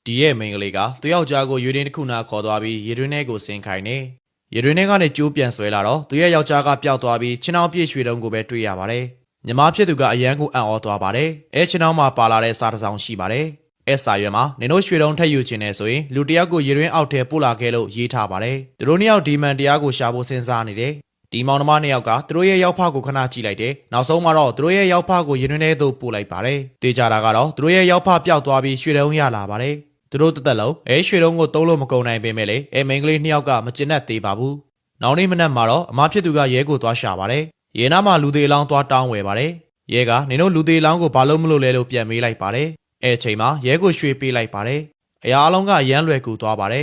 ဒီရဲ့မိန်ကလေးကသူ့ယောက်ျားကိုရွေတွင်းတစ်ခုနာခေါ်သွားပြီးရေတွင်းထဲကိုဆင်းခိုင်းနေရေတွင်းထဲကနေကျိုးပြန်ဆွဲလာတော့သူရဲ့ယောက်ျားကပျောက်သွားပြီးချင်းအောင်ပြည့်ရွှေတုံးကိုပဲတွေ့ရပါတယ်ညီမဖြစ်သူကအရန်ကိုအံ့ဩသွားပါတယ်အဲချင်းအောင်မှာပါလာတဲ့စားတစ်စောင်ရှိပါတယ်အဲစာရွက်မှာနင်တို့ရွှေတုံးထက်ယူခြင်းနဲ့ဆိုရင်လူတစ်ယောက်ကိုရေတွင်းအောက်ထဲပို့လာခဲ့လို့ရေးထားပါတယ်သူတို့နှစ်ယောက်ဒီမန်တရားကိုရှာဖို့စဉ်းစားနေတယ်ဒီမောင်နှမနှစ်ယောက်ကသူတို့ရဲ့ရောက်ဖကိုခဏကြည့်လိုက်တယ်နောက်ဆုံးမှာတော့သူတို့ရဲ့ရောက်ဖကိုရေတွင်းထဲသို့ပို့လိုက်ပါတယ်တေချာတာကတော့သူတို့ရဲ့ရောက်ဖပျောက်သွားပြီးရွှေတုံးရလာပါတယ်သူတို့တက်လုံးရွှေတုံးကိုသုံးလို့မကုန်နိုင်ပေမဲ့လေမိန်းကလေးနှစ်ယောက်ကမကျင်တတ်သေးပါဘူးနောက်နေ့မနက်မှာတော့အမဖြစ်သူကရဲကိုသွားရှာပါတယ်ရဲနားမှာလူသေးအလောင်းသွားတောင်းဝယ်ပါတယ်ရဲကနင်တို့လူသေးအလောင်းကိုဘာလို့မလုပ်လဲလို့ပြန်မေးလိုက်ပါတယ်အချိန်မှာရဲကိုရွှေပေးလိုက်ပါတယ်အရာအလုံးကအရန်လွယ်ကူသွားပါတယ်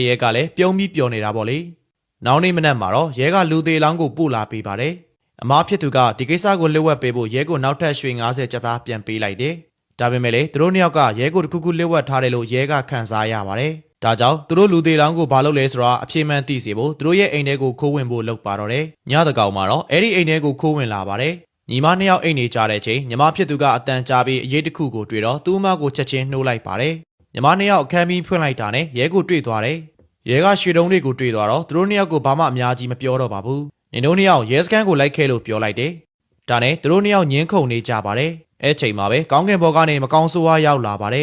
ရဲကလည်းပြုံးပြီးပျော်နေတာပေါ့လေနောက်နေ့မနက်မှာတော့ရဲကလူသေးအလောင်းကိုပို့လာပေးပါတယ်အမဖြစ်သူကဒီကိစ္စကိုလက်ဝက်ပေးဖို့ရဲကိုနောက်ထပ်ရွှေ90ကျပ်သားပြန်ပေးလိုက်တယ်ဒါပေမဲ့လေသူတို့နှစ်ယောက်ကရဲကိုတစ်ခုခုလက်ဝက်ထားတယ်လို့ရဲကခန်းစားရပါတယ်ဒါကြောင့်သူတို့လူသေးလောင်းကိုဘာလုပ်လဲဆိုတာအပြေမှန်သိစေဖို့သူတို့ရဲ့အိမ်ထဲကိုခိုးဝင်ဖို့လုပ်ပါတော့တယ်ညတကောင်မှာတော့အဲ့ဒီအိမ်ထဲကိုခိုးဝင်လာပါတယ်ညီမနှစ်ယောက်အိမ်နေကြတဲ့အချိန်ညီမဖြစ်သူကအတန်ကြားပြီးအရေးတစ်ခုကိုတွေ့တော့သူ့အမကိုချက်ချင်းနှိုးလိုက်ပါတယ်ညီမနှစ်ယောက်အခန်းပြီးဖွင့်လိုက်တာနဲ့ရဲကိုတွေ့သွားတယ်ရဲကရွှေတုံးလေးကိုတွေ့သွားတော့သူတို့နှစ်ယောက်ကိုဘာမှအများကြီးမပြောတော့ပါဘူးနင်တို့နှစ်ယောက်ရဲစခန်းကိုလိုက်ခဲ့လို့ပြောလိုက်တယ်ဒါနဲ့သူတို့နှစ်ယောက်ညင်းခုန်နေကြပါတယ်အဲ့ချိန်မှာပဲကောင်းကင်ဘော်ကနေမကောင်းဆိုးဝါးရောက်လာပါတယ်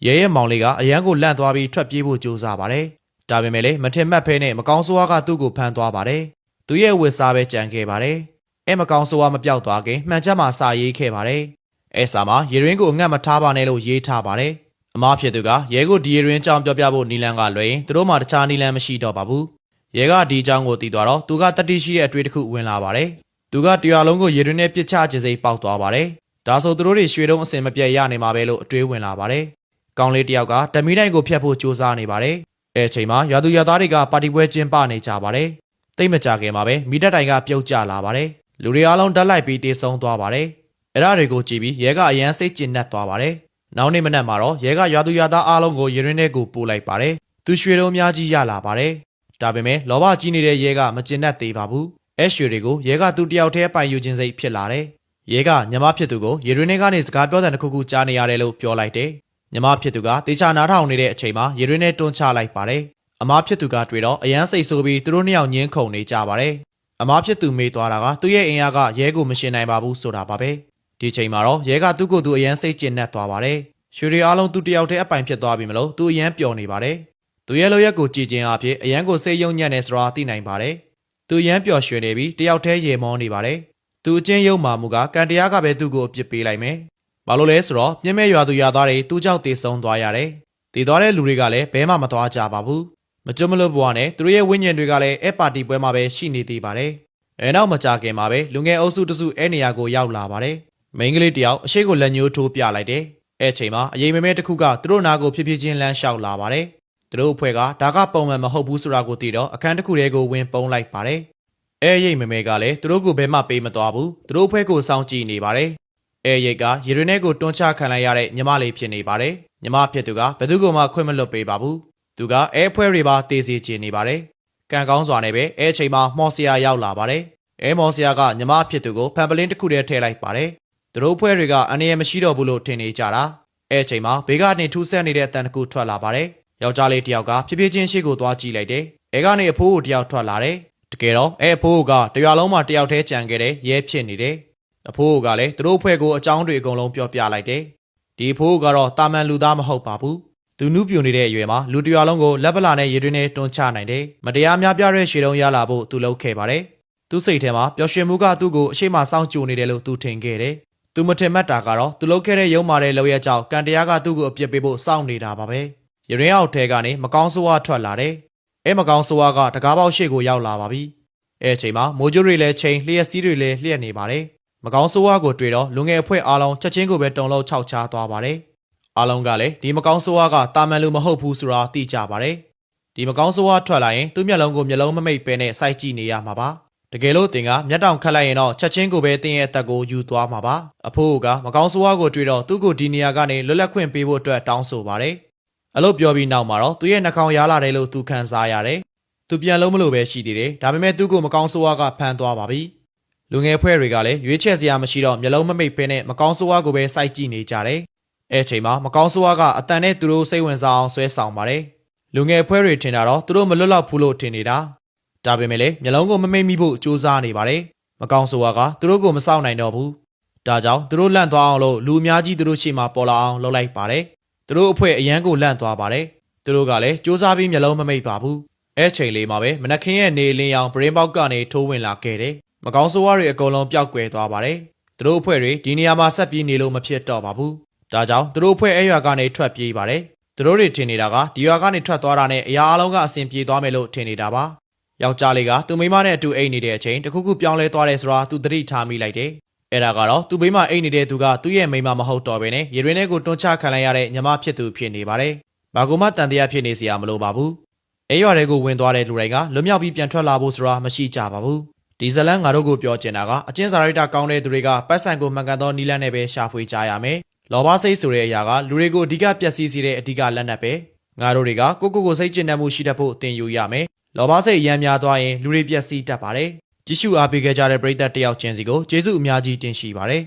ရဲရဲ့မောင်လေးကအရန်ကိုလန့်သွားပြီးထွက်ပြေးဖို့ကြိုးစားပါတယ်ဒါပေမဲ့လည်းမထင်မှတ်ဖဲနဲ့မကောင်းဆိုးဝါးကသူ့ကိုဖမ်းသွားပါတယ်သူရဲ့ဝစ်စားပဲကြံခဲ့ပါတယ်မကောင်းဆိုးဝါးမပြောက်သွားခင်မှန်ချက်မှာစာရေးခဲ့ပါတယ်စာမှာရေရင်းကိုအငတ်မထားပါနဲ့လို့ရေးထားပါတယ်အမဖြစ်သူကရဲကိုဒီရေရင်းကြောင်းပြောပြဖို့နီလန်ကလွှဲရင်သူတို့မှတခြားနီလန်မရှိတော့ပါဘူးရဲကဒီအကြောင်းကိုသိသွားတော့သူကတတိရှိတဲ့အတွေ့အကြုံဝင်လာပါတယ်သူကတရားလုံးကိုရေရင်းနဲ့ပစ်ချခြင်းစိတ်ပေါက်သွားပါတယ်ဒါဆိုသူတို့တွေရွှေတုံးအစင်မပြတ်ရနေမှာပဲလို့အတွေးဝင်လာပါတယ်။ကောင်းလေးတယောက်ကဓမီတိုင်းကိုဖျက်ဖို့ကြိုးစားနေပါတယ်။အဲချိန်မှာရွာသူရွာသားတွေကပါတီပွဲကျင်းပနေကြပါတယ်။တိတ်မကြခင်မှာပဲမိတက်တိုင်ကပြုတ်ကျလာပါတယ်။လူတွေအားလုံးဓာတ်လိုက်ပြီးတေးဆုံးသွားပါတယ်။အဲ့ဒါတွေကိုကြည့်ပြီးရဲကအရန်စိတ်ကျဉ်နှက်သွားပါတယ်။နောက်နေ့မနက်မှာတော့ရဲကရွာသူရွာသားအားလုံးကိုရေရင်းထဲကိုပို့လိုက်ပါတယ်။သူရွှေတုံးများကြီးရလာပါတယ်။ဒါပေမဲ့လောဘကြီးနေတဲ့ရဲကမကျဉ်နှက်သေးပါဘူး။ရွှေတွေကိုရဲကသူတယောက်တည်းပိုင်ယူခြင်းစိတ်ဖြစ်လာတယ်။ရဲကညီမဖြစ်သူကိုရေရင်းထဲကနေစကားပြောတဲ့တစ်ခုခုကြားနေရတယ်လို့ပြောလိုက်တယ်။ညီမဖြစ်သူကတေချာနားထောင်နေတဲ့အချိန်မှာရေရင်းထဲတွန်းချလိုက်ပါတယ်။အမဖြစ်သူကတွေ့တော့အရန်စိတ်ဆိုးပြီးသူတို့နှစ်ယောက်ညင်းခုန်နေကြပါတယ်။အမဖြစ်သူမေးသွားတာကသူ့ရဲ့အင်အားကရဲကိုမရှင်နိုင်ပါဘူးဆိုတာပါပဲ။ဒီချိန်မှာတော့ရဲကသူ့ကိုယ်သူအရန်စိတ်ကျဉ်နှက်သွားပါတယ်။ရွှေတွေအားလုံးသူတယောက်တည်းအပိုင်ဖြစ်သွားပြီမလို့သူအရန်ပျော်နေပါတယ်။သူရဲ့လိုရက်ကိုကြည်ကျင်အားဖြင့်အရန်ကိုစိတ်ယုံညံ့နေဆိုတာသိနိုင်ပါတယ်။သူအရန်ပျော်ရွှင်နေပြီးတယောက်တည်းရေမောနေပါတယ်။သူအချင်းယုံမာမှုကကန်တရားကပဲသူ့ကိုအပြစ်ပေးလိုက်မယ်။ဘာလို့လဲဆိုတော့မြင့်မဲ့ရွာသူရွာသားတွေသူ့ကြောင့်တေဆုံးသွားရတယ်။တည်သွားတဲ့လူတွေကလည်းဘဲမှမသွားကြပါဘူး။မကြွမလို့ဘွားနဲ့သူတို့ရဲ့ဝိညာဉ်တွေကလည်းပါတီပွဲမှာပဲရှိနေသေးပါတယ်။နောက်မကြခင်မှာပဲလူငယ်အုပ်စုတစုနေရာကိုရောက်လာပါတယ်။မိန်းကလေးတယောက်အရှိကိုလက်ညှိုးထိုးပြလိုက်တယ်။အဲ့ချိန်မှာအရေးမမဲတစ်ခုကသူတို့နာကိုဖြည်းဖြည်းချင်းလမ်းလျှောက်လာပါတယ်။သူတို့အဖွဲ့ကဒါကပုံမှန်မဟုတ်ဘူးဆိုတာကိုသိတော့အခန်းတစ်ခုထဲကိုဝင်ပုံလိုက်ပါတယ်။ရိတ်မမဲကလည်းသူတို့ကိုဘဲမှပေးမသွားဘူး။သူတို့အဖွဲ့ကိုစောင့်ကြည့်နေပါတယ်။ရိတ်ကရေရင်းထဲကိုတွန်းချခံလိုက်ရတဲ့ညီမလေးဖြစ်နေပါတယ်။ညီမဖြစ်သူကဘယ်သူမှခွင့်မလွတ်ပေးပါဘူး။သူကအဖွဲ့တွေပါတေးစီချင်နေပါတယ်။ကံကောင်းစွာနဲ့ပဲချိန်မှာမော်စရာရောက်လာပါတယ်။မော်စရာကညီမဖြစ်သူကိုဖန်ပလင်းတစ်ခုထဲထည့်လိုက်ပါတယ်။သူတို့အဖွဲ့တွေကအန္တရာယ်မရှိတော့ဘူးလို့ထင်နေကြတာ။ချိန်မှာဘေးကနေထူးဆန်းနေတဲ့အတန်တစ်ခုထွက်လာပါတယ်။ယောက်ျားလေးတယောက်ကဖြည်းဖြည်းချင်းရှေ့ကိုသွားကြည့်လိုက်တယ်။ကနေအဖိုးကိုတယောက်ထွက်လာတယ်။တကယ်တော့အဖိုးကတရွာလုံးမှာတယောက်တည်းကြံခဲ့တဲ့ရဲဖြစ်နေတယ်။အဖိုးကလည်းသူတို့အဖွဲ့ကိုအကြောင်းတွေအကုန်လုံးပြောပြလိုက်တယ်။ဒီအဖိုးကတော့တာမန်လူသားမဟုတ်ပါဘူး။သူနုပြိုနေတဲ့အရွယ်မှာလူတရွာလုံးကိုလက်ပလာနဲ့ရေတွင်းနဲ့တွန်းချနိုင်တယ်။မတရားများပြတဲ့ရှေတုံးရလာဖို့သူလုပ်ခဲ့ပါတယ်။သူစိတ်ထဲမှာပျော်ရွှင်မှုကသူ့ကိုအရှိမစောင့်ကြိုနေတယ်လို့သူထင်ခဲ့တယ်။သူမထင်မှတ်တာကတော့သူလုပ်ခဲ့တဲ့ရုံမာတဲ့လောက်ရကြောင့်ကံတရားကသူ့ကိုအပြစ်ပေးဖို့စောင့်နေတာပါပဲ။ရေရင်းအောက်ထဲကနေမကောင်းဆိုးဝါးထွက်လာတယ်။မကောင်းဆိုးဝါးကတကားပေါက်ရှေ့ကိုရောက်လာပါပြီ။ချိန်မှာမိုးကြိုးတွေလည်းချိန်လျှက်စီးတွေလည်းလျှက်နေပါတယ်။မကောင်းဆိုးဝါးကိုတွေ့တော့လူငယ်အဖွဲ့အားလုံးချက်ချင်းကိုပဲတုံလုံးခြောက်ချသွားပါတယ်။အားလုံးကလည်းဒီမကောင်းဆိုးဝါးကတာမန်လူမဟုတ်ဘူးဆိုတာသိကြပါတယ်။ဒီမကောင်းဆိုးဝါးထွက်လာရင်သူ့မျက်လုံးကိုမျက်လုံးမမိတ်ပဲနဲ့စိုက်ကြည့်နေရမှာပါ။တကယ်လို့တင်ကမျက်တောင်ခတ်လိုက်ရင်တော့ချက်ချင်းကိုပဲတင်ရဲ့အသက်ကိုယူသွားမှာပါ။အဖိုးကမကောင်းဆိုးဝါးကိုတွေ့တော့သူ့ကိုဒီနေရာကနေလွတ်လပ်ခွင့်ပေးဖို့အတွက်တောင်းဆိုပါတယ်။အလို့ပြောပြီးနောက်မှာတော့သူရဲ့နှာခေါင်းရားလာတယ်လို့သူခံစားရတယ်။သူပြန်လုံးမလို့ပဲရှိသေးတယ်။ဒါပေမဲ့သူ့ကိုမကောင်းဆိုးဝါးကဖမ်းသွားပါပြီ။လူငယ်ဖွဲ့တွေကလည်းရွေးချယ်စရာမရှိတော့မျက်လုံးမမိတ်ပဲနဲ့မကောင်းဆိုးဝါးကိုပဲစိုက်ကြည့်နေကြတယ် အဲ့ချိန်မှာမကောင်းဆိုးဝါးကအတန်နဲ့သူတို့စိတ်ဝင်စားအောင်ဆွဲဆောင်ပါတယ်လူငယ်အဖွဲ့တွေထင်တာတော့သူတို့မလွတ်လောက်ဘူးလို့ထင်နေတာဒါပေမဲ့လည်းမျက်လုံးကိုမမိတ်မိဖို့စူးစမ်းနေပါတယ်မကောင်းဆိုးဝါးကသူတို့ကိုမစောင့်နိုင်တော့ဘူးဒါကြောင့်သူတို့လန့်သွားအောင်လို့လူအများကြီးသူတို့ရှေ့မှာပေါ်လာအောင်လုပ်လိုက်ပါတယ်သူတို့အဖွဲ့အရန်ကိုလန့်သွားပါတယ်သူတို့ကလည်းစူးစမ်းပြီးမျက်လုံးမမိတ်ပါဘူးအဲ့ချိန်လေးမှာပဲမနက်ခင်းရဲ့နေလင်းရောင်ပရင်းပေါက်ကနေထိုးဝင်လာခဲ့တယ်မကောင်းဆိုးဝါးတွေအကုန်လုံးပျောက်ကွယ်သွားပါတယ်သူတို့အဖွဲ့တွေဒီနေရာမှာဆက်ပြီးနေလို့မဖြစ်တော့ပါဘူးဒါကြောင့်သူတို့အဖွဲ့အဲ့ရွာကနေထွက်ပြေးပါတယ်သူတို့တွေထင်နေတာကဒီရွာကနေထွက်သွားတာနဲ့အရာအလုံးကအဆင်ပြေသွားမယ်လို့ထင်နေတာပါယောက်ျားလေးကသူ့မိန်းမနဲ့အတူအိတ်နေတဲ့အချိန်တခုခုပြောင်းလဲသွားတယ်ဆိုတာသူသတိထားမိလိုက်တယ်အဲ့ဒါကတော့သူ့မိန်းမအိတ်နေတဲ့သူကသူ့ရဲ့မိန်းမမဟုတ်တော့ဘဲနဲ့ရေရင်းထဲကိုတွန်းချခံလိုက်ရတဲ့ညီမဖြစ်သူဖြစ်နေပါတယ်ဘာကူမှတန်တရားဖြစ်နေစရာမလိုပါဘူးအဲ့ရွာတွေကိုဝင်သွားတဲ့လူတွေကလွတ်မြောက်ပြီးပြန်ထွက်လာဖို့ဆိုတာမရှိကြပါဘူးဒီဇလန်ငါတို့ကိုပြောချင်တာကအချင်းစာရိုက်တာကောင်းတဲ့သူတွေကပတ်စံကိုမှန်ကန်သောနီလန်းနဲ့ပဲရှာဖွေကြရမယ်လောဘစိတ်ဆိုတဲ့အရာကလူတွေကိုအဓိကပျက်စီးစေတဲ့အဓိကလက်နက်ပဲငါတို့တွေကကိုစိတ်ကျဉ်တတ်မှုရှိတတ်ဖို့သင်ယူရမယ်လောဘစိတ်အယံများသွားရင်လူတွေပျက်စီးတတ်ပါတယ်ကြည့်ရှုအားပေးခဲ့ကြတဲ့ပရိသတ်တယောက်ချင်းစီကိုကျေးဇူးအများကြီးတင်ရှိပါတယ်